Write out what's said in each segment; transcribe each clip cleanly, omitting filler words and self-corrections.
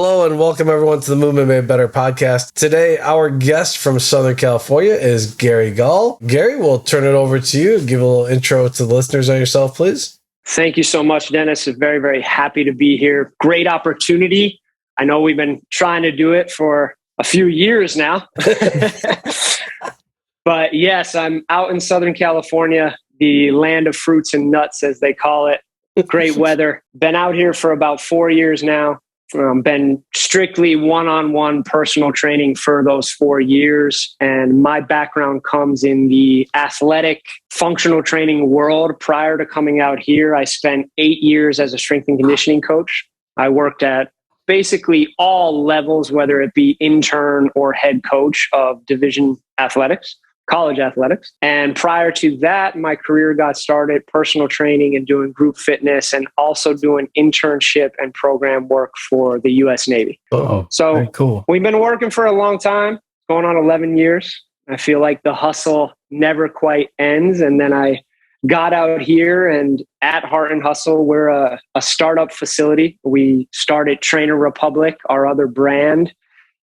Hello and welcome everyone to the Movement Made Better podcast. Today, our guest from Southern California is Gary Gall. Gary, we'll turn it over to you. Give a little intro to the listeners on yourself, please. Thank you so much, Dennis. Very, very happy to be here. Great opportunity. I know we've been trying to do it for a few years now. But yes, I'm out in Southern California, the land of fruits and nuts, as they call it. Great weather. Been out here for about 4 years now. Been strictly one-on-one personal training for those 4 years. And my background comes in the athletic functional training world. Prior to coming out here, I spent 8 years as a strength and conditioning coach. I worked at basically all levels, whether it be intern or head coach of division athletics, college athletics. And prior to that, my career got started personal training and doing group fitness and also doing internship and program work for the U.S. Navy. Oh, so very cool. We've been working for a long time, going on 11 years. I feel like the hustle never quite ends. And then I got out here, and at Heart and Hustle, we're a startup facility. We started Trainer Republic, our other brand.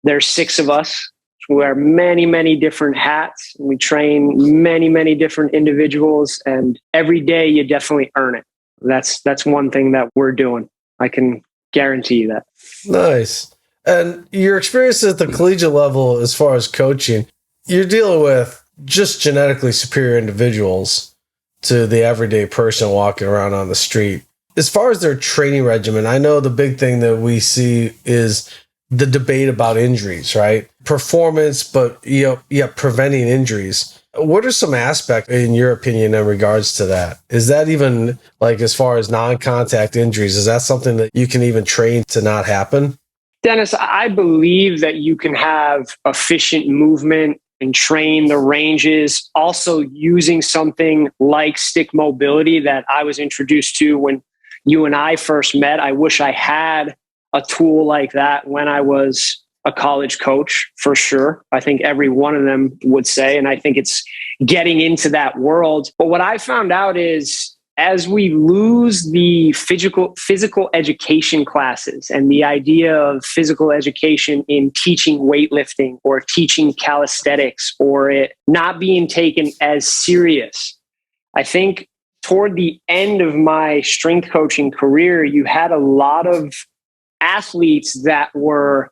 There's 6 of us. We wear many, many different hats. We train many, many different individuals, and every day you definitely earn it. That's one thing that we're doing. I can guarantee you that. Nice. And your experience at the collegiate level, as far as coaching, you're dealing with just genetically superior individuals to the everyday person walking around on the street. As far as their training regimen, I know the big thing that we see is the debate about injuries, right? Performance, but preventing injuries. What are some aspects, in your opinion, in regards to that? Is that even, like, as far as non-contact injuries, is that something that you can even train to not happen? Dennis, I believe that you can have efficient movement and train the ranges, also using something like stick mobility that I was introduced to when you and I first met. I wish I had a tool like that when I was a college coach, for sure. I think every one of them would say, and I think it's getting into that world. But what I found out is, as we lose the physical education classes and the idea of physical education in teaching weightlifting or teaching calisthenics or it not being taken as serious, I think toward the end of my strength coaching career, you had a lot of athletes that were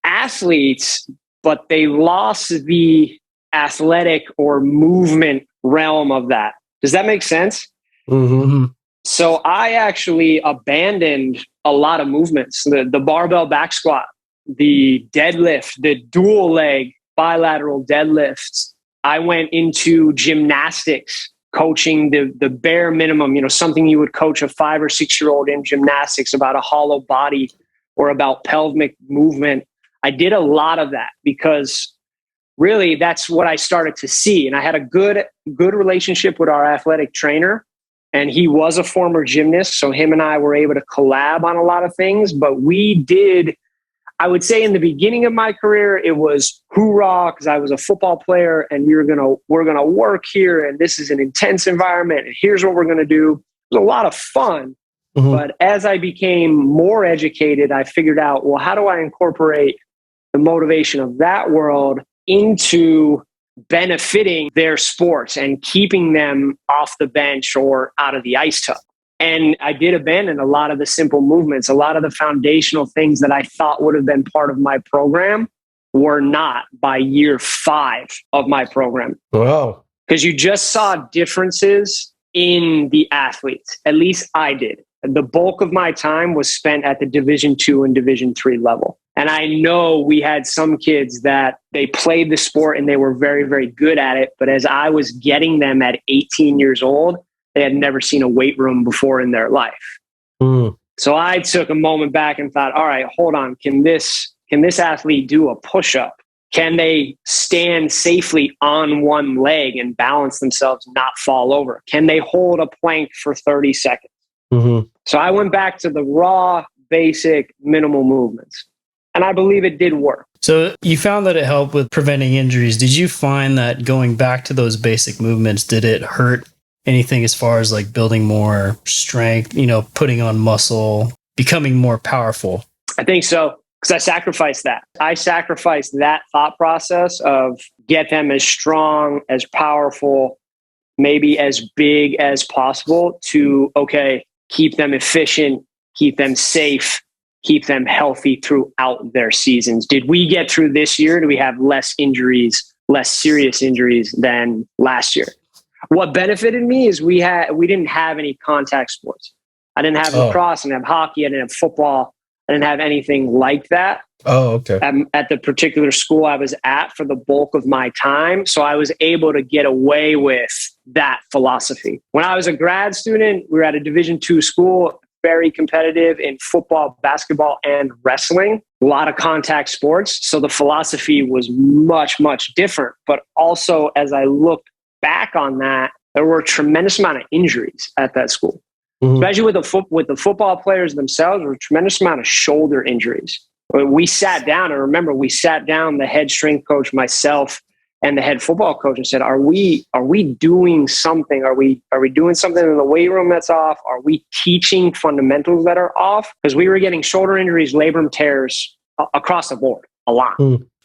athletes, but they lost the athletic or movement realm of that. Does that make sense? Mm-hmm. So I actually abandoned a lot of movements, the barbell back squat, the deadlift, the dual leg bilateral deadlifts. I went into gymnastics, coaching the bare minimum, something you would coach a 5 or 6 year old in gymnastics about a hollow body or about pelvic movement. I did a lot of that because really that's what I started to see. And I had a good relationship with our athletic trainer, and he was a former gymnast. So him and I were able to collab on a lot of things, but we did, I would say in the beginning of my career, it was hoorah, because I was a football player and we're going to work here. And this is an intense environment. And here's what we're going to do. It was a lot of fun. Mm-hmm. But as I became more educated, I figured out, well, how do I incorporate the motivation of that world into benefiting their sports and keeping them off the bench or out of the ice tub? And I did abandon a lot of the simple movements. A lot of the foundational things that I thought would have been part of my program were not by year 5 of my program. Wow. Because you just saw differences in the athletes. At least I did. The bulk of my time was spent at the Division II and Division III level. And I know we had some kids that they played the sport and they were very, very good at it. But as I was getting them at 18 years old, they had never seen a weight room before in their life. Mm. So I took a moment back and thought, all right, hold on. Can this athlete do a push-up? Can they stand safely on one leg and balance themselves, not fall over? Can they hold a plank for 30 seconds? Mm-hmm. So I went back to the raw, basic, minimal movements. And I believe it did work. So you found that it helped with preventing injuries. Did you find that going back to those basic movements, did it hurt anything as far as like building more strength, putting on muscle, becoming more powerful? I think so. because I sacrificed that. I sacrificed that thought process of get them as strong, as powerful, maybe as big as possible to, okay, keep them efficient, keep them safe, keep them healthy throughout their seasons. Did we get through this year? Do we have less injuries, less serious injuries than last year? What benefited me is we didn't have any contact sports. I didn't have lacrosse, I didn't have hockey, I didn't have football, I didn't have anything like that. Oh, okay. At the particular school I was at for the bulk of my time. So I was able to get away with that philosophy. When I was a grad student, we were at a Division II school, very competitive in football, basketball, and wrestling. A lot of contact sports. So the philosophy was much, much different. But also, as I looked back on that, there were a tremendous amount of injuries at that school. Mm-hmm. Especially with the football players themselves, there were a tremendous amount of shoulder injuries. We sat down, and remember, the head strength coach, myself, and the head football coach, and said, "Are we doing something? Are we doing something in the weight room that's off? Are we teaching fundamentals that are off?" Because we were getting shoulder injuries, labrum tears across the board, a lot.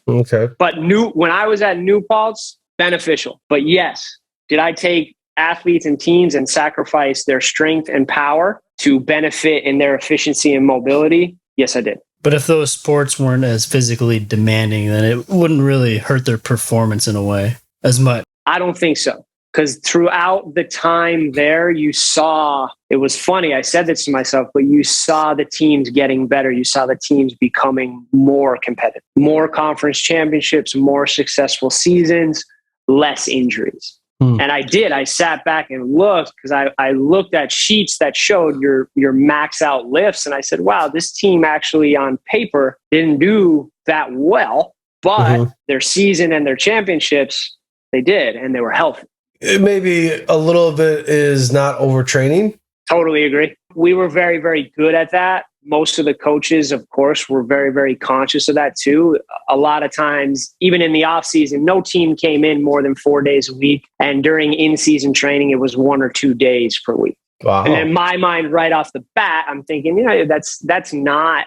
Okay. But when I was at New Paltz, beneficial. But yes, did I take athletes and teams and sacrifice their strength and power to benefit in their efficiency and mobility? Yes, I did. But if those sports weren't as physically demanding, then it wouldn't really hurt their performance in a way as much. I don't think so. Because throughout the time there, you saw, it was funny, I said this to myself, but you saw the teams getting better. You saw the teams becoming more competitive, more conference championships, more successful seasons, less injuries. And I sat back and looked, because I looked at sheets that showed your max out lifts. And I said, wow, this team actually on paper didn't do that well, but their season and their championships, they did, and they were healthy. Maybe a little bit is not overtraining. Totally agree. We were very, very good at that. Most of the coaches, of course, were very, very conscious of that too. A lot of times, even in the off season, no team came in more than 4 days a week. And during in-season training, it was 1 or 2 days per week. Wow. And in my mind, right off the bat, I'm thinking, that's not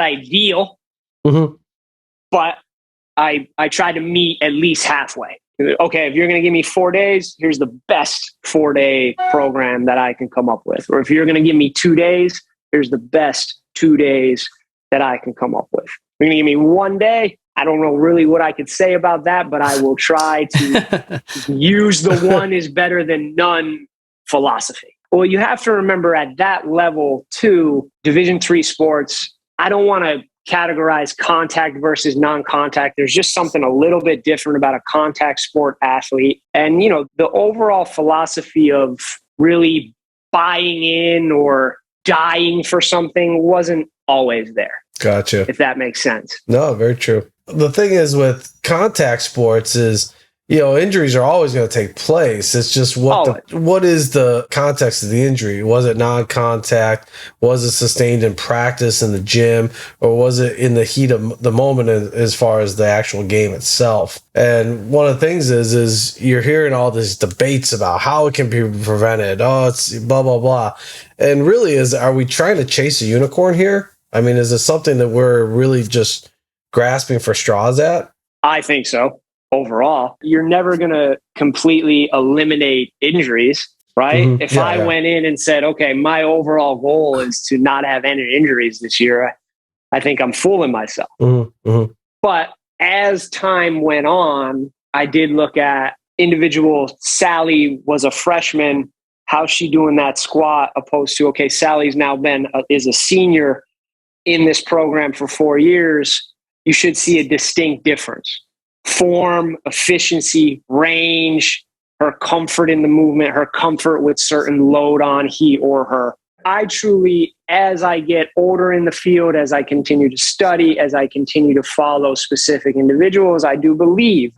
ideal. Mm-hmm. But I tried to meet at least halfway. Okay, if you're going to give me 4 days, here's the best 4-day program that I can come up with. Or if you're going to give me 2 days, here's the best 2 days that I can come up with. If you're going to give me 1 day, I don't know really what I could say about that, but I will try to use the one is better than none philosophy. Well, you have to remember at that level too, Division III sports, I don't want to categorize contact versus non-contact. There's just something a little bit different about a contact sport athlete. And, the overall philosophy of really buying in or dying for something wasn't always there. Gotcha. If that makes sense. No, very true. The thing is with contact sports is, injuries are always going to take place. It's just what is the context of the injury? Was it non-contact? Was it sustained in practice in the gym? Or was it in the heat of the moment as far as the actual game itself? And one of the things is you're hearing all these debates about how it can be prevented. Oh, it's blah, blah, blah. And really are we trying to chase a unicorn here? I mean, is it something that we're really just grasping for straws at? I think so. Overall, you're never going to completely eliminate injuries, right? Mm-hmm. If I went in and said, okay, my overall goal is to not have any injuries this year, I think I'm fooling myself. Mm-hmm. But as time went on, I did look at individual. Sally was a freshman. How's she doing that squat opposed to, okay, Sally's now is a senior in this program for 4 years. You should see a distinct difference. Form, efficiency, range, her comfort in the movement, her comfort with certain load on he or her. I truly, as I get older in the field, as I continue to study, as I continue to follow specific individuals, I do believe,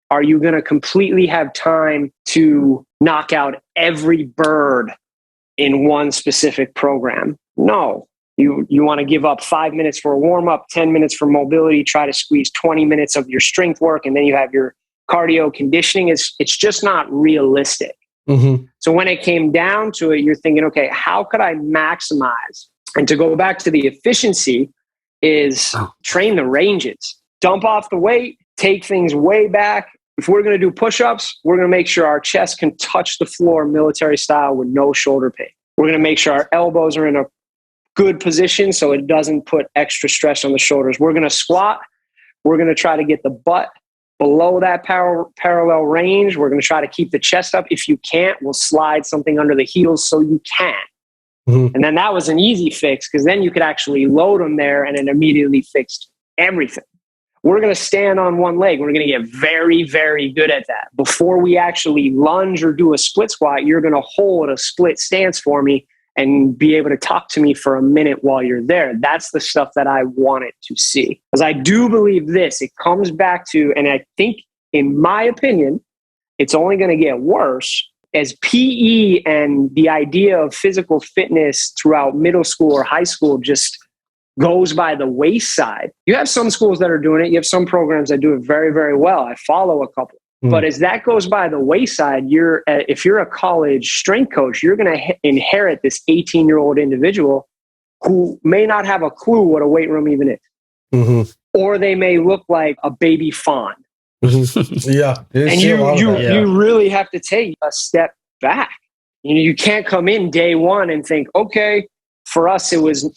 are you going to completely have time to knock out every bird in one specific program? No. You want to give up 5 minutes for a warm-up, 10 minutes for mobility, try to squeeze 20 minutes of your strength work, and then you have your cardio conditioning. It's just not realistic. Mm-hmm. So when it came down to it, you're thinking, okay, how could I maximize? And to go back to the efficiency, is train the ranges. Dump off the weight, take things way back. If we're going to do push-ups, we're going to make sure our chest can touch the floor military style with no shoulder pain. We're going to make sure our elbows are in a good position so it doesn't put extra stress on the shoulders. We're going to squat. We're going to try to get the butt below that parallel range. We're going to try to keep the chest up. If you can't, we'll slide something under the heels so you can. And then that was an easy fix because then you could actually load them there and it immediately fixed everything. We're going to stand on one leg. We're going to get very, very good at that. Before we actually lunge or do a split squat, you're going to hold a split stance for me and be able to talk to me for a minute while you're there. That's the stuff that I wanted to see. Because I do believe this. It comes back to, and I think, in my opinion, it's only going to get worse as PE and the idea of physical fitness throughout middle school or high school just goes by the wayside. You have some schools that are doing it. You have some programs that do it very, very well. I follow a couple. But as that goes by the wayside, if you're a college strength coach, you're going to inherit this 18-year-old individual who may not have a clue what a weight room even is. Or they may look like a baby fawn. Yeah. And you really have to take a step back. You can't come in day one and think, okay, for us, it was,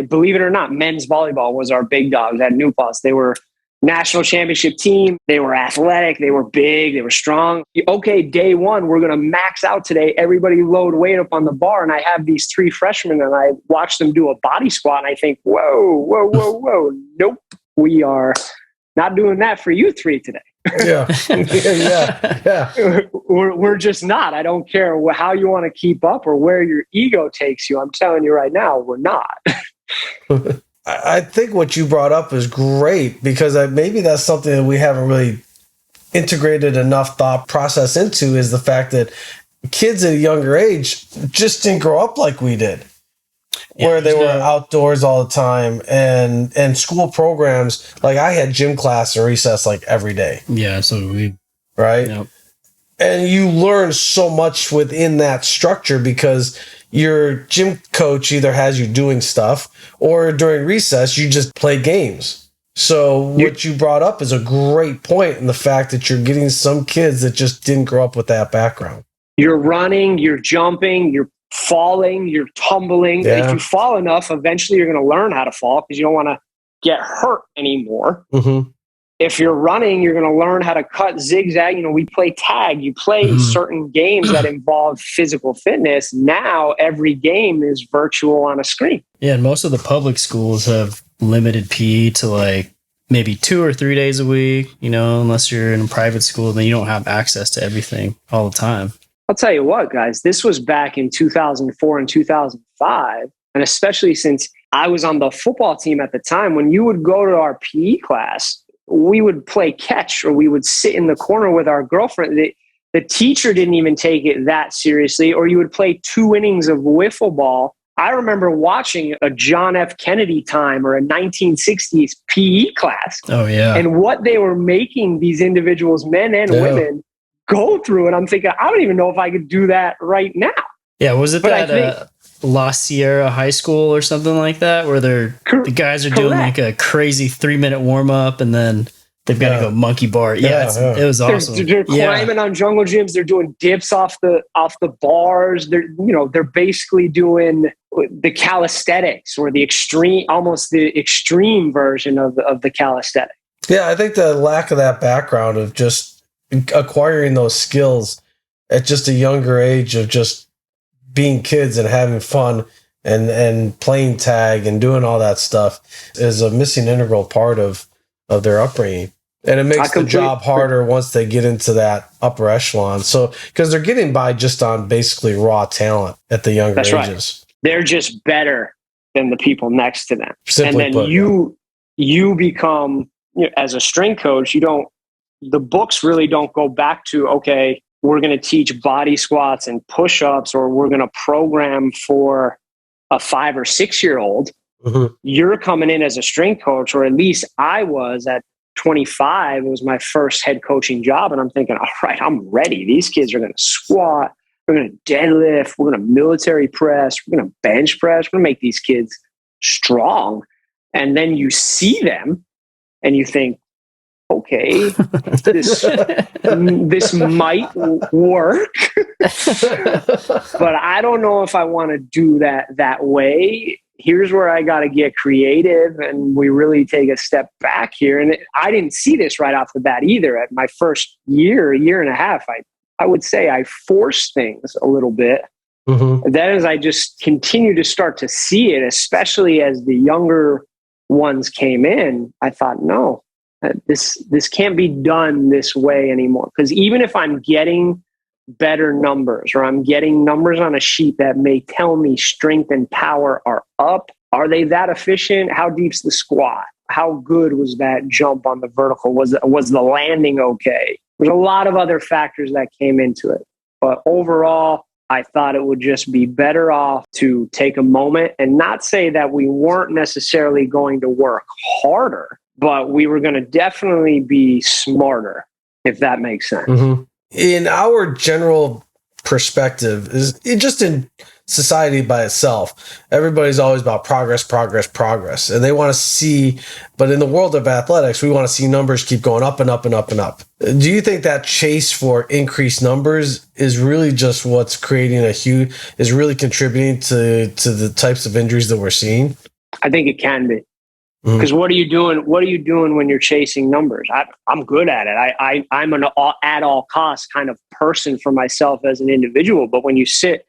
believe it or not, men's volleyball was our big dogs at New Paltz. They were national championship team. They were athletic. They were big. They were strong. Okay, day one, we're going to max out today. Everybody load weight up on the bar. And I have these 3 freshmen and I watch them do a body squat. And I think, whoa. Nope. We are not doing that for you 3 today. Yeah. We're just not. I don't care how you want to keep up or where your ego takes you. I'm telling you right now, we're not. I think what you brought up is great because maybe that's something that we haven't really integrated enough thought process into is the fact that kids at a younger age just didn't grow up like we did. Where they were outdoors all the time and school programs. Like I had gym class and recess like every day. Yeah, so we right? Yep. And you learn so much within that structure because your gym coach either has you doing stuff or during recess you just play games. So what you brought up is a great point in the fact that you're getting some kids that just didn't grow up with that background. You're running, you're jumping, you're falling, you're tumbling. Yeah. If you fall enough, eventually you're going to learn how to fall because you don't want to get hurt anymore. If you're running, you're going to learn how to cut zigzag. We play tag. You play certain games that involve physical fitness. Now every game is virtual on a screen. Yeah, and most of the public schools have limited PE to like maybe 2 or 3 days a week, unless you're in a private school, then you don't have access to everything all the time. I'll tell you what, guys, this was back in 2004 and 2005. And especially since I was on the football team at the time, when you would go to our PE class, we would play catch or we would sit in the corner with our girlfriend. The teacher didn't even take it that seriously, or you would play 2 innings of wiffle ball. I remember watching a John F. Kennedy time or a 1960s PE class. Oh, yeah. And what they were making these individuals, men and women, go through. And I'm thinking, I don't even know if I could do that right now. Yeah, was it that La Sierra High School or something like that, where the guys are doing like a crazy 3-minute warm up and then they've got to go monkey bar. It was awesome. They're climbing on jungle gyms. They're doing dips off the bars. They're basically doing the calisthenics or the extreme version of the calisthenics. Yeah, I think the lack of that background of just acquiring those skills at just a younger age of just being kids and having fun and playing tag and doing all that stuff is a missing integral part of their upbringing. And it makes the job harder once they get into that upper echelon. So, because they're getting by just on basically raw talent at the younger ages. Right. They're just better than the people next to them. Simply and then put, you become, as a strength coach, the books really don't go back to, okay, we're going to teach body squats and push-ups, or we're going to program for a 5 or 6 year old. You're coming in as a strength coach, or at least I was at 25. It was my first head coaching job. And I'm thinking, all right, I'm ready. These kids are going to squat. We're going to deadlift. We're going to military press. We're going to bench press. We're going to make these kids strong. And then you see them and you think, okay, this might work, but I don't know if I want to do that way. Here's where I got to get creative, and we really take a step back here. And I didn't see this right off the bat either. At my first year and a half, I would say I forced things a little bit. Mm-hmm. Then as I just continue to start to see it, especially as the younger ones came in, I thought, no, this can't be done this way anymore. Because even if I'm getting better numbers, or I'm getting numbers on a sheet that may tell me strength and power are up, are they that efficient? How deep's the squat? How good was that jump on the vertical? Was the landing okay? There's a lot of other factors that came into it. But overall, I thought it would just be better off to take a moment and not say that we weren't necessarily going to work harder, but we were going to definitely be smarter, if that makes sense. Mm-hmm. In our general perspective, is it just in society by itself, everybody's always about progress, and they want to see, but in the world of athletics, we want to see numbers keep going up and up and up and up. Do you think that chase for increased numbers is really just what's creating is really contributing to the types of injuries that we're seeing? I think it can be. Because what are you doing? What are you doing when you're chasing numbers? I'm good at it. I'm an at all costs kind of person for myself as an individual. But when you sit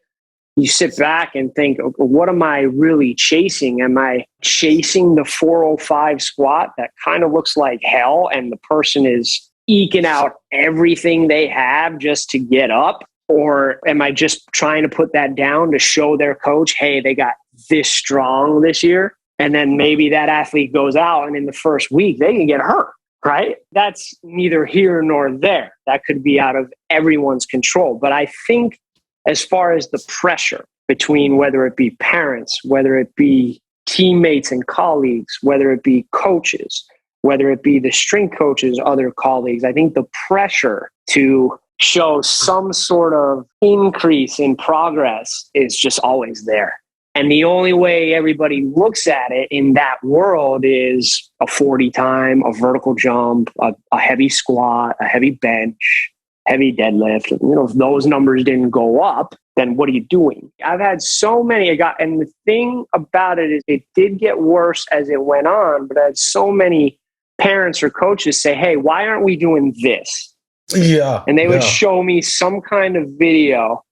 back and think, what am I really chasing? Am I chasing the 405 squat that kind of looks like hell, and the person is eking out everything they have just to get up? Or am I just trying to put that down to show their coach, hey, they got this strong this year? And then maybe that athlete goes out and in the first week, they can get hurt, right? That's neither here nor there. That could be out of everyone's control. But I think as far as the pressure between whether it be parents, whether it be teammates and colleagues, whether it be coaches, whether it be the strength coaches, other colleagues, I think the pressure to show some sort of increase in progress is just always there. And the only way everybody looks at it in that world is a 40 time, a vertical jump, a heavy squat, a heavy bench, heavy deadlift. If those numbers didn't go up, then what are you doing? I've had so many. And the thing about it is it did get worse as it went on, but I had so many parents or coaches say, hey, why aren't we doing this? Yeah. And they would show me some kind of video.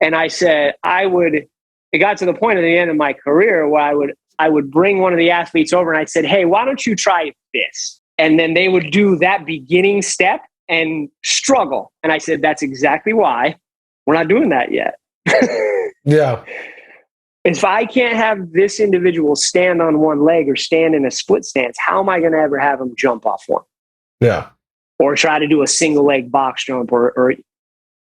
And I said, it got to the point at the end of my career where I would bring one of the athletes over and I said, hey, why don't you try this? And then they would do that beginning step and struggle. And I said, that's exactly why we're not doing that yet. Yeah. If I can't have this individual stand on one leg or stand in a split stance, how am I going to ever have them jump off one? Yeah. Or try to do a single leg box jump or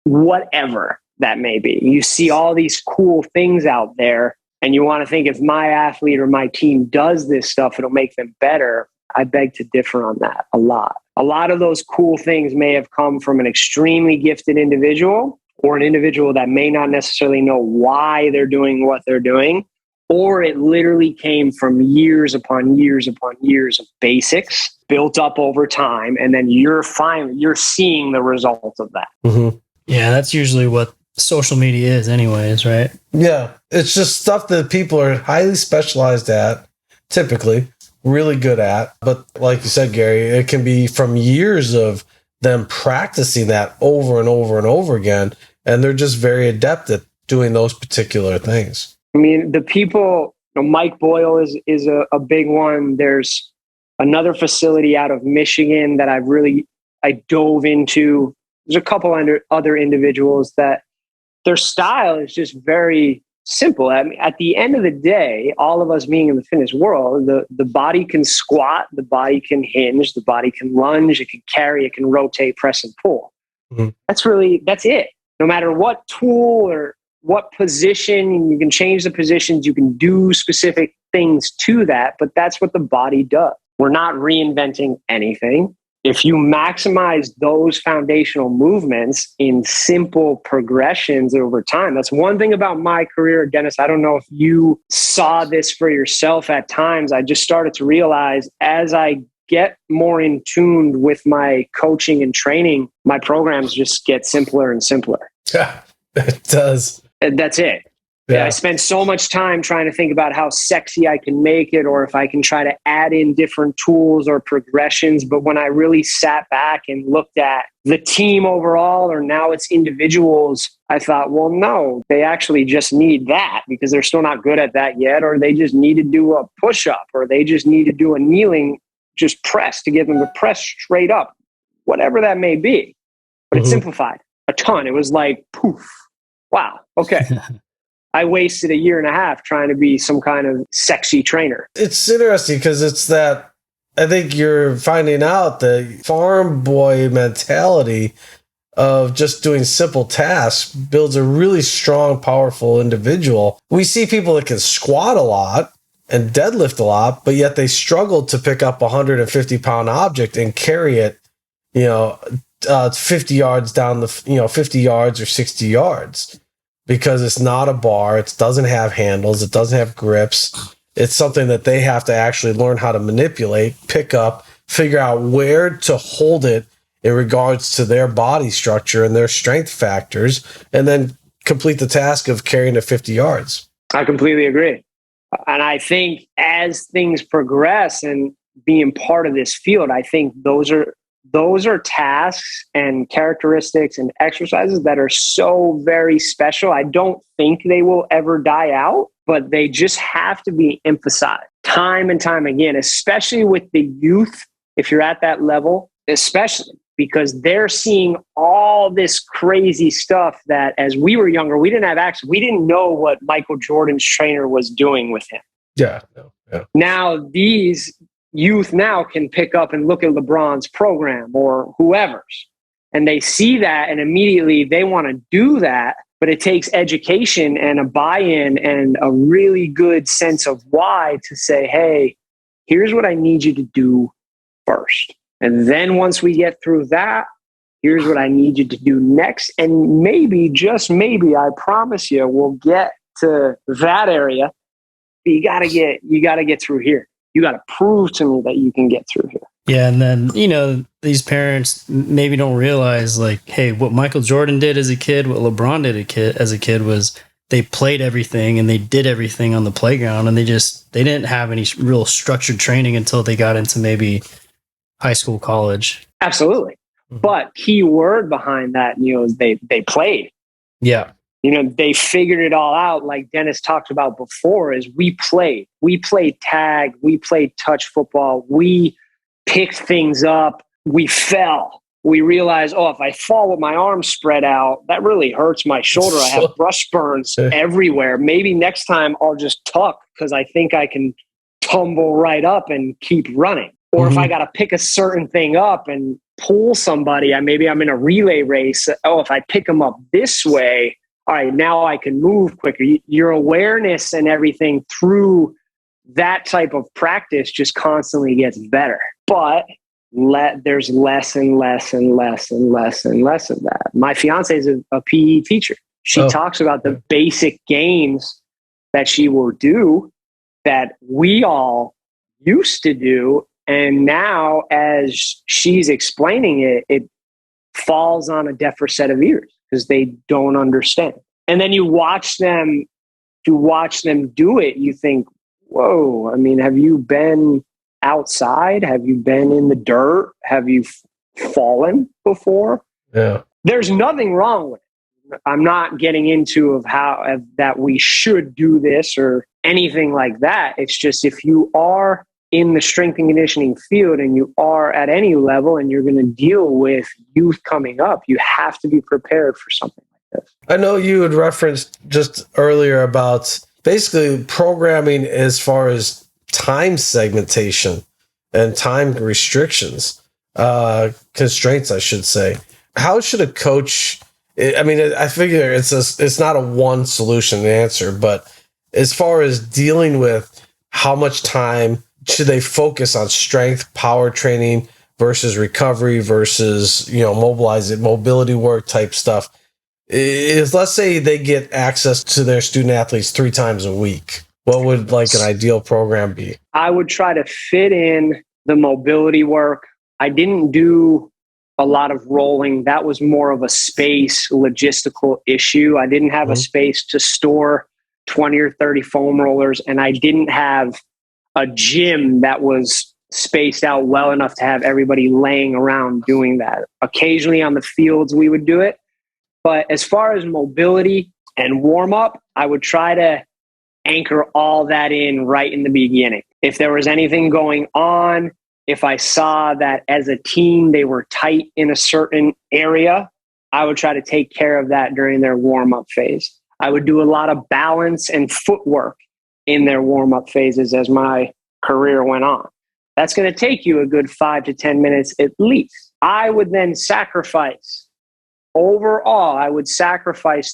whatever that may be. You see all these cool things out there and you want to think if my athlete or my team does this stuff, it'll make them better. I beg to differ on that a lot. A lot of those cool things may have come from an extremely gifted individual or an individual that may not necessarily know why they're doing what they're doing, or it literally came from years upon years upon years of basics built up over time. And then you're seeing the result of that. Mm-hmm. Yeah, that's usually what social media is anyways, right? Yeah. It's just stuff that people are highly specialized at, typically really good at. But like you said, Gary, it can be from years of them practicing that over and over and over again. And they're just very adept at doing those particular things. I mean, the people, Mike Boyle is a big one. There's another facility out of Michigan that I dove into. There's a couple other individuals that their style is just very simple. I mean, at the end of the day, all of us being in the fitness world, the body can squat, the body can hinge, the body can lunge, it can carry, it can rotate, press, and pull. Mm-hmm. That's it. No matter what tool or what position, you can change the positions, you can do specific things to that, but that's what the body does. We're not reinventing anything. if you maximize those foundational movements in simple progressions over time, that's one thing about my career, Dennis. I don't know if you saw this for yourself at times. I just started to realize as I get more in tune with my coaching and training, my programs just get simpler and simpler. Yeah, it does. And that's it. Yeah. I spend so much time trying to think about how sexy I can make it, or if I can try to add in different tools or progressions. But when I really sat back and looked at the team overall, or now it's individuals, I thought, well, no, they actually just need that because they're still not good at that yet, or they just need to do a push-up, or they just need to do a kneeling, just press to get them to press straight up, whatever that may be. But it simplified a ton. It was like, poof, wow, okay. I wasted a year and a half trying to be some kind of sexy trainer. It's interesting because it's that I think you're finding out the farm boy mentality of just doing simple tasks builds a really strong, powerful individual. We see people that can squat a lot and deadlift a lot, but yet they struggle to pick up a 150-pound object and carry it, 50 yards down the, 50 yards or 60 yards. Because it's not a bar, it doesn't have handles, it doesn't have grips. It's something that they have to actually learn how to manipulate, pick up, figure out where to hold it in regards to their body structure and their strength factors, and then complete the task of carrying it 50 yards. I completely agree. And I think as things progress and being part of this field, I think those are tasks and characteristics and exercises that are so very special. I don't think they will ever die out, but they just have to be emphasized time and time again, especially with the youth. If you're at that level, especially because they're seeing all this crazy stuff that as we were younger, we didn't have access. We didn't know what Michael Jordan's trainer was doing with him. Yeah. Now these youth now can pick up and look at LeBron's program or whoever's, and they see that and immediately they want to do that. But it takes education and a buy-in and a really good sense of why to say, hey, here's what I need you to do first. And then once we get through that, here's what I need you to do next. And maybe, just maybe, I promise you, we'll get to that area. But you gotta get through here. You got to prove to me that you can get through here. Yeah. And then, these parents maybe don't realize like, hey, what Michael Jordan did as a kid, what LeBron did as a kid was they played everything and they did everything on the playground, and they didn't have any real structured training until they got into maybe high school, college. Absolutely. But key word behind that, is they played. Yeah. They figured it all out, like Dennis talked about before, is we played tag, we played touch football, we picked things up, we fell. We realized, if I fall with my arms spread out, that really hurts my shoulder. I have brush burns everywhere. Maybe next time I'll just tuck because I think I can tumble right up and keep running. Or if I got to pick a certain thing up and pull somebody, maybe I'm in a relay race. If I pick them up this way, all right, now I can move quicker. Your awareness and everything through that type of practice just constantly gets better. But there's less and less and less and less and less of that. My fiance is a PE teacher. She talks about the basic games that she will do that we all used to do. And now as she's explaining it, it falls on a deafer set of ears because they don't understand. And then you watch them do it. You think, whoa, have you been outside? Have you been in the dirt? Have you fallen before? Yeah. There's nothing wrong with it. I'm not getting into that we should do this or anything like that. It's just if you are in the strength and conditioning field and you are at any level and you're going to deal with youth coming up, you have to be prepared for something like this. I know you had referenced just earlier about basically programming as far as time segmentation and time restrictions, constraints, I should say. How should a coach, I figure it's not a one solution answer, but as far as dealing with how much time should they focus on strength, power training versus recovery versus, mobility work type stuff is, let's say they get access to their student athletes 3 times a week. What would like an ideal program be? I would try to fit in the mobility work. I didn't do a lot of rolling. That was more of a space logistical issue. I didn't have a space to store 20 or 30 foam rollers, and I didn't have a gym that was spaced out well enough to have everybody laying around doing that. Occasionally on the fields, we would do it. But as far as mobility and warm up, I would try to anchor all that in right in the beginning. If there was anything going on, if I saw that as a team they were tight in a certain area, I would try to take care of that during their warm-up phase. I would do a lot of balance and footwork in their warm-up phases as my career went on. That's going to take you a good 5 to 10 minutes at least. I would then sacrifice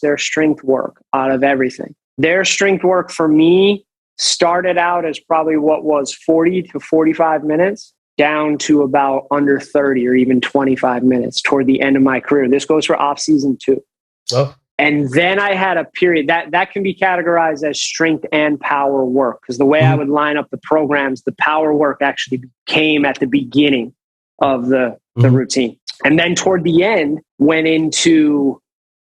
their strength work out of everything. Their strength work for me started out as probably what was 40 to 45 minutes down to about under 30 or even 25 minutes toward the end of my career. This goes for off season too. Oh. And then I had a period that can be categorized as strength and power work, because the way I would line up the programs, the power work actually came at the beginning of the routine. And then toward the end went into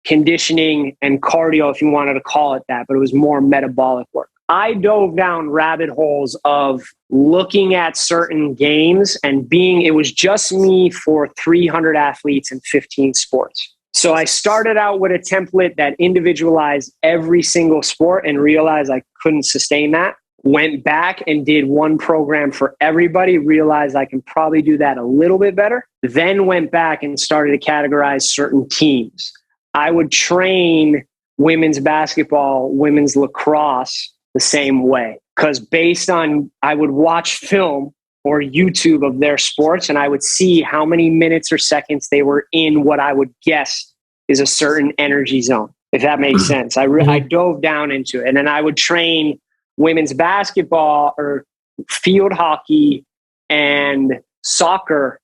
conditioning and cardio, if you wanted to call it that, but it was more metabolic work. I dove down rabbit holes of looking at certain games and it was just me for 300 athletes in 15 sports. So I started out with a template that individualized every single sport and realized I couldn't sustain that. Went back and did one program for everybody, realized I can probably do that a little bit better. Then went back and started to categorize certain teams. I would train women's basketball, women's lacrosse the same way, because I would watch film or YouTube of their sports, and I would see how many minutes or seconds they were in what I would guess is a certain energy zone, if that makes sense. I dove down into it, and then I would train women's basketball or field hockey and soccer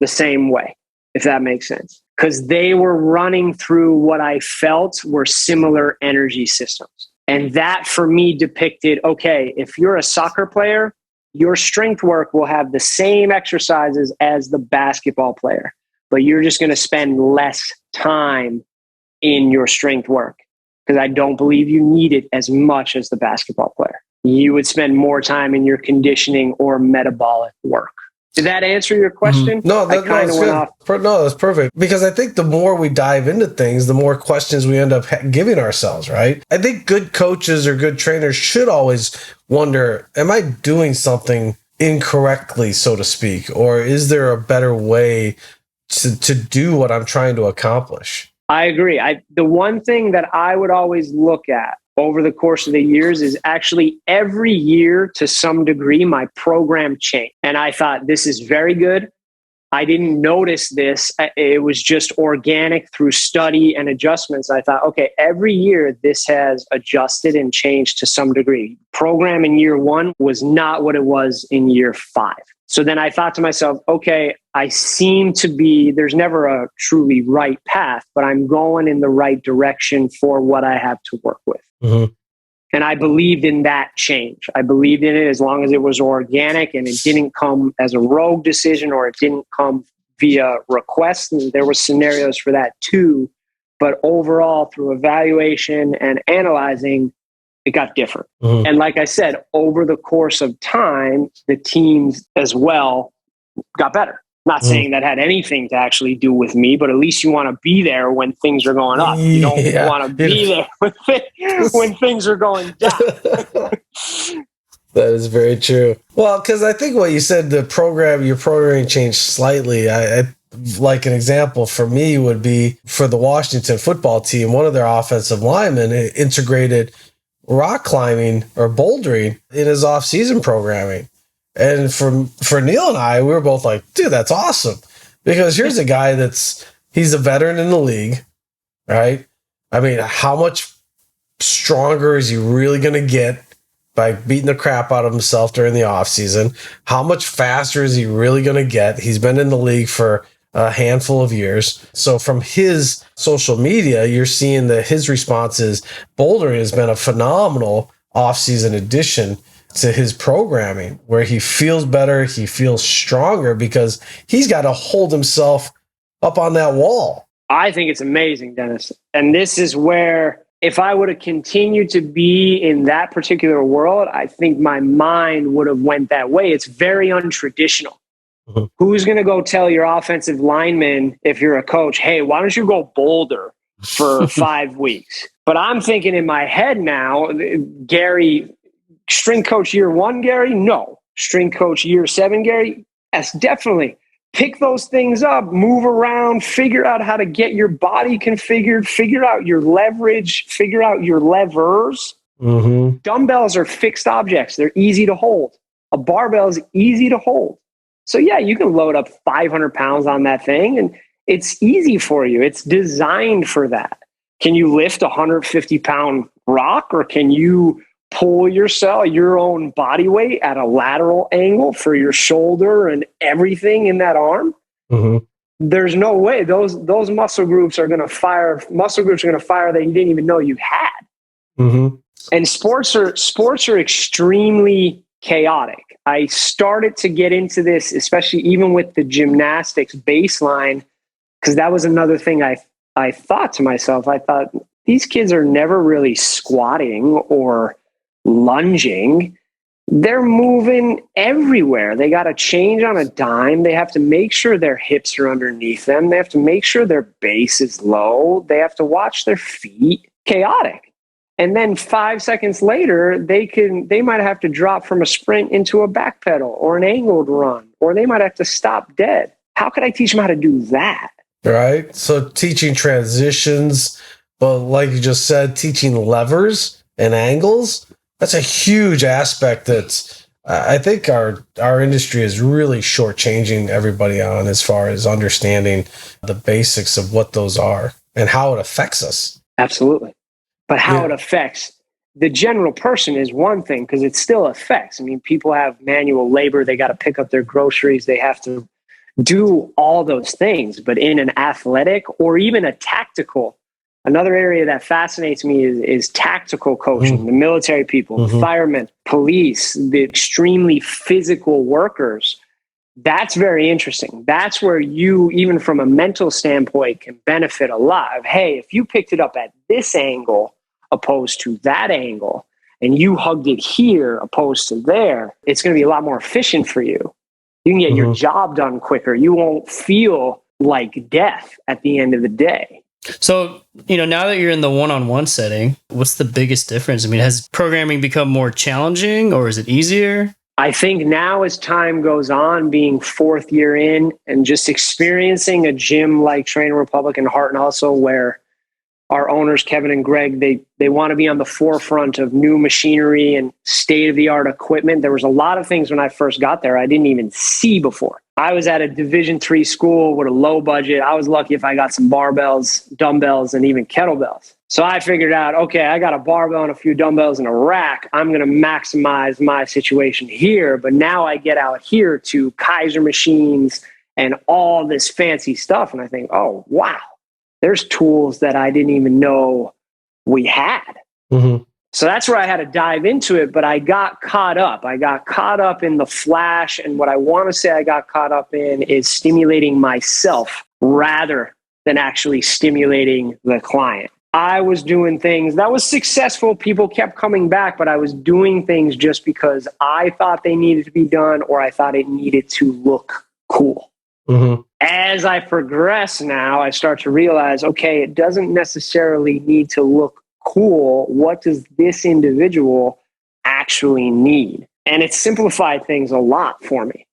the same way, if that makes sense, because they were running through what I felt were similar energy systems. And that for me depicted, okay, if you're a soccer player, your strength work will have the same exercises as the basketball player, but you're just going to spend less time in your strength work, because I don't believe you need it as much as the basketball player. You would spend more time in your conditioning or metabolic work. Did that answer your question? No, that's good. No, that's perfect. Because I think the more we dive into things, the more questions we end up giving ourselves, right? I think good coaches or good trainers should always wonder, am I doing something incorrectly, so to speak? Or is there a better way to do what I'm trying to accomplish? I agree. The one thing that I would always look at over the course of the years is actually every year to some degree, my program changed. And I thought, this is very good. I didn't notice this. It was just organic through study and adjustments. I thought, okay, every year this has adjusted and changed to some degree. Program in year 1 was not what it was in year 5. So then I thought to myself, okay, I seem to be, there's never a truly right path, but I'm going in the right direction for what I have to work with. Mm-hmm. And I believed in that change. I believed in it as long as it was organic and it didn't come as a rogue decision or it didn't come via request. And there were scenarios for that too. But overall, through evaluation and analyzing, it got different. Mm-hmm. And like I said, over the course of time, the teams as well got better. Not saying that had anything to actually do with me, but at least you want to be there when things are going up. You don't want to be there when things are going down. That is very true. Well, because I think what you said, your programming changed slightly. I like an example for me would be for the Washington football team, one of their offensive linemen integrated rock climbing or bouldering in his off-season programming. And for Neil and I, we were both like, dude, that's awesome. Because here's a guy he's a veteran in the league, right? I mean, how much stronger is he really going to get by beating the crap out of himself during the off season. How much faster is he really going to get? He's been in the league for a handful of years. So from his social media, you're seeing that his response is bouldering has been a phenomenal off-season addition to his programming, where he feels better, he feels stronger because he's got to hold himself up on that wall. I think it's amazing, Dennis. And this is where, if I would have continued to be in that particular world, I think my mind would have went that way. It's very untraditional. Mm-hmm. Who's going to go tell your offensive lineman, if you're a coach, hey, why don't you go boulder for 5 weeks? But I'm thinking in my head now, Gary, strength coach year 1, Gary? No. Strength coach year 7, Gary? Yes, definitely. Pick those things up, move around, figure out how to get your body configured, figure out your leverage, figure out your levers. Mm-hmm. Dumbbells are fixed objects. They're easy to hold. A barbell is easy to hold. So yeah, you can load up 500 pounds on that thing and it's easy for you. It's designed for that. Can you lift a 150-pound rock, or can you pull your own body weight at a lateral angle for your shoulder and everything in that arm? Mm-hmm. There's no way those muscle groups are going to fire that you didn't even know you had. Mm-hmm. And sports are extremely chaotic. I started to get into this, especially even with the gymnastics baseline, because that was another thing I thought to myself. I thought, these kids are never really squatting or lunging. They're moving everywhere. They got to change on a dime. They have to make sure their hips are underneath them. They have to make sure their base is low. They have to watch their feet. Chaotic. And then 5 seconds later, they might have to drop from a sprint into a back pedal or an angled run, or they might have to stop dead. How could I teach them how to do that? Right. So teaching transitions, but like you just said, teaching levers and angles, that's a huge aspect that I think our industry is really shortchanging everybody on, as far as understanding the basics of what those are and how it affects us. Absolutely. But how it affects the general person is one thing, because it still affects. I mean, people have manual labor. They got to pick up their groceries. They have to do all those things. But in an athletic or even a tactical, another area that fascinates me is tactical coaching. Mm-hmm. The military people, mm-hmm. firemen, police, the extremely physical workers. That's very interesting. That's where you, even from a mental standpoint, can benefit a lot of, hey, if you picked it up at this angle opposed to that angle, and you hugged it here opposed to there, it's going to be a lot more efficient for you. You can get mm-hmm. your job done quicker. You won't feel like death at the end of the day. So, now that you're in the one-on-one setting, what's the biggest difference? I mean, has programming become more challenging, or is it easier? I think now, as time goes on, being 4th year in and just experiencing a gym like Training Republic and Heart and Hustle, where our owners, Kevin and Greg, they want to be on the forefront of new machinery and state-of-the-art equipment. There was a lot of things when I first got there I didn't even see before. I was at a Division III school with a low budget. I was lucky if I got some barbells, dumbbells, and even kettlebells. So I figured out, okay, I got a barbell and a few dumbbells and a rack. I'm going to maximize my situation here. But now I get out here to Kaiser machines and all this fancy stuff. And I think, oh, wow, there's tools that I didn't even know we had. Mm-hmm. So that's where I had to dive into it. But I got caught up. I got caught up in the flash. And what I want to say I got caught up in is stimulating myself rather than actually stimulating the client. I was doing things that was successful. People kept coming back, but I was doing things just because I thought they needed to be done, or I thought it needed to look cool. Mm-hmm. As I progress now, I start to realize, okay, it doesn't necessarily need to look cool. What does this individual actually need? And it simplified things a lot for me.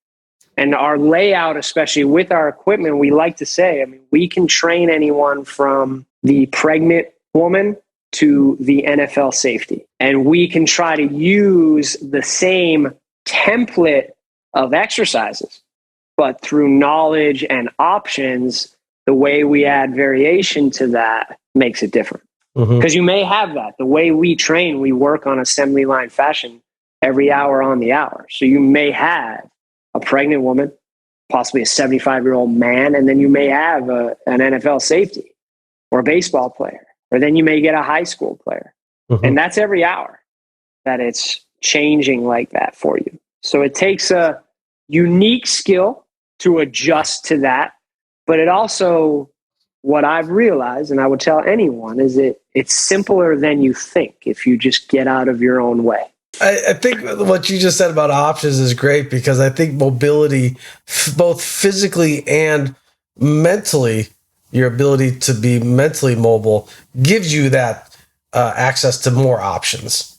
And our layout, especially with our equipment, we like to say, I mean, we can train anyone from the pregnant woman to the NFL safety. And we can try to use the same template of exercises, but through knowledge and options, the way we add variation to that makes it different. Because you may have that. The way we train, we work on assembly line fashion. every hour on the hour. So you may have a pregnant woman, possibly a 75-year-old man, and then you may have an NFL safety or a baseball player, or then you may get a high school player. And that's every hour that it's changing like that for you. So it takes a unique skill to adjust to that. But it also, what I've realized, and I would tell anyone, is it's simpler than you think if you just get out of your own way. I think what you just said about options is great, because I think mobility, both physically and mentally, your ability to be mentally mobile gives you that access to more options.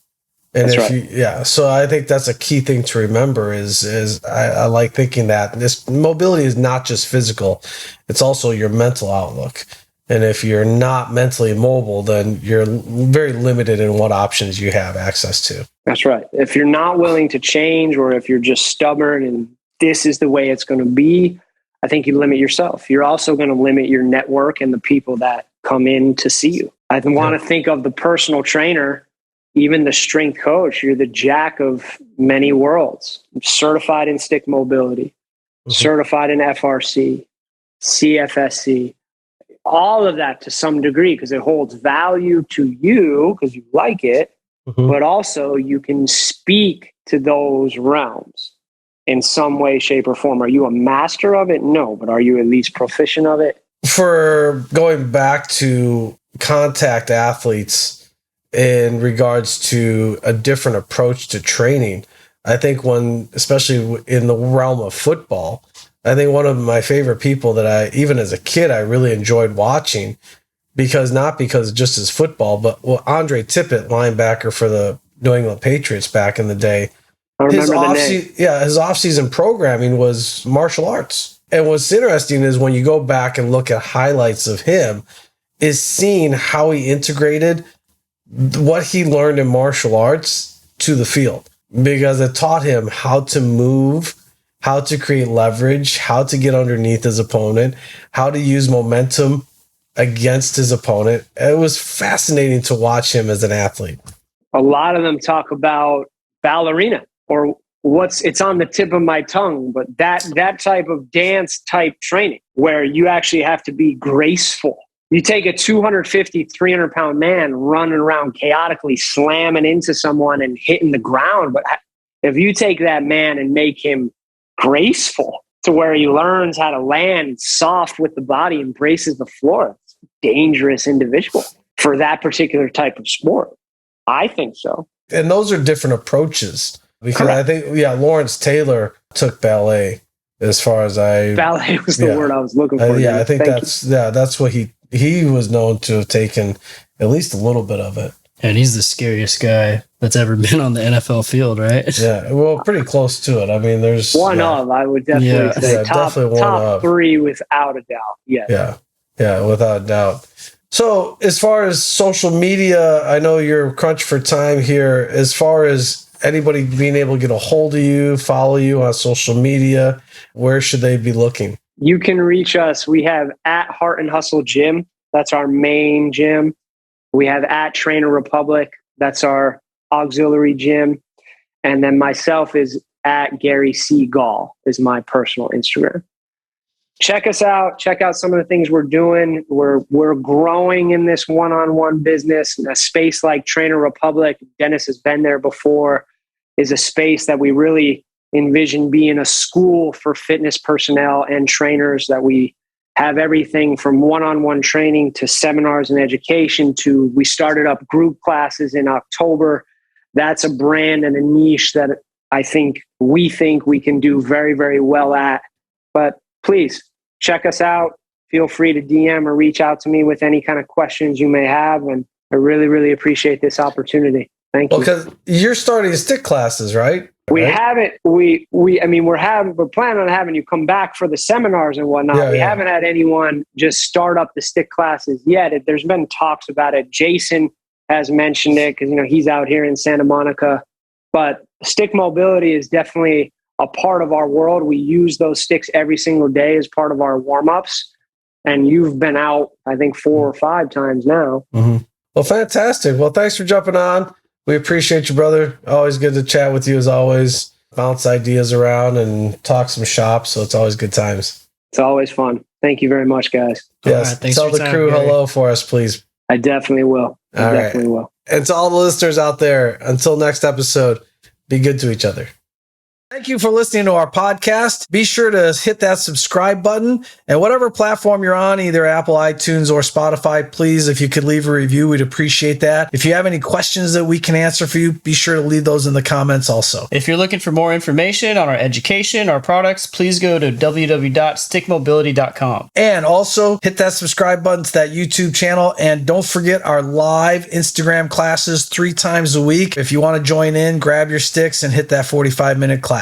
And that's if right. So I think that's a key thing to remember is I like thinking that this mobility is not just physical, it's also your mental outlook. And if you're not mentally mobile, then you're very limited in what options you have access to. That's right. If you're not willing to change, or if you're just stubborn and this is the way it's going to be, I think you limit yourself. You're also going to limit your network and the people that come in to see you. I want to think of the personal trainer, even the strength coach. You're the jack of many worlds. I'm certified in stick mobility, certified in FRC, CFSC, all of that to some degree, because it holds value to you because you like it, but also you can speak to those realms in some way, shape, or form. Are you a master of it? No, but are you at least proficient of it? For going back to contact athletes in regards to a different approach to training, I think especially in the realm of football, I think one of my favorite people that even as a kid, I really enjoyed watching, not because just his football, but Andre Tippett, linebacker for the New England Patriots back in the day. His off-season programming was martial arts. And what's interesting is when you go back and look at highlights of him, is seeing how he integrated what he learned in martial arts to the field, because it taught him how to move, how to create leverage, how to get underneath his opponent, how to use momentum against his opponent. It was fascinating to watch him as an athlete. A lot of them talk about ballerina, or it's on the tip of my tongue, but that type of dance type training where you actually have to be graceful. You take a 250, 300-pound man running around chaotically, slamming into someone and hitting the ground. But if you take that man and make him graceful to where he learns how to land soft with the body, embraces the floor, it's a dangerous individual for that particular type of sport. I think so. And those are different approaches. Because correct. I think, Lawrence Taylor took ballet as far as ballet was the word I was looking for. I think that's what he was known to have taken at least a little bit of it. And he's the scariest guy that's ever been on the NFL field, right? Yeah, well, pretty close to it. I mean, there's one of, I would definitely say top three without a doubt. Yes. Yeah, without a doubt. So as far as social media, I know you're crunched for time here. As far as anybody being able to get a hold of you, follow you on social media, where should they be looking? You can reach us. We have at Heart and Hustle Gym. That's our main gym. We have at Trainer Republic. That's our auxiliary gym. And then myself is at Gary C. Gall is my personal Instagram. Check us out. Check out some of the things we're doing. We're growing in this one-on-one business. A space like Trainer Republic, Dennis has been there before, is a space that we really envision being a school for fitness personnel and trainers, that we have everything from one-on-one training to seminars and education to we started up group classes in October. That's a brand and a niche that we think we can do very, very well at. But please check us out. Feel free to DM or reach out to me with any kind of questions you may have. And I really, really appreciate this opportunity. Thank you. Because you're starting stick classes, right? We haven't. We're planning on having you come back for the seminars and whatnot. We haven't had anyone just start up the stick classes yet. There's been talks about it. Jason has mentioned it because he's out here in Santa Monica. But stick mobility is definitely a part of our world. We use those sticks every single day as part of our warm-ups. And you've been out, I think, 4 or 5 times now. Mm-hmm. Well, fantastic. Well, thanks for jumping on. We appreciate you, brother. Always good to chat with you as always. Bounce ideas around and talk some shop. So it's always good times. It's always fun. Thank you very much, guys. Yes. Right, tell the crew hello for us, please. I definitely will. I definitely will. And to all the listeners out there, until next episode, be good to each other. Thank you for listening to our podcast. Be sure to hit that subscribe button, and whatever platform you're on, either Apple, iTunes, or Spotify, please, if you could leave a review, we'd appreciate that. If you have any questions that we can answer for you, be sure to leave those in the comments also. If you're looking for more information on our education, our products, please go to www.stickmobility.com. And also hit that subscribe button to that YouTube channel, and don't forget our live Instagram classes 3 times a week. If you want to join in, grab your sticks and hit that 45-minute class.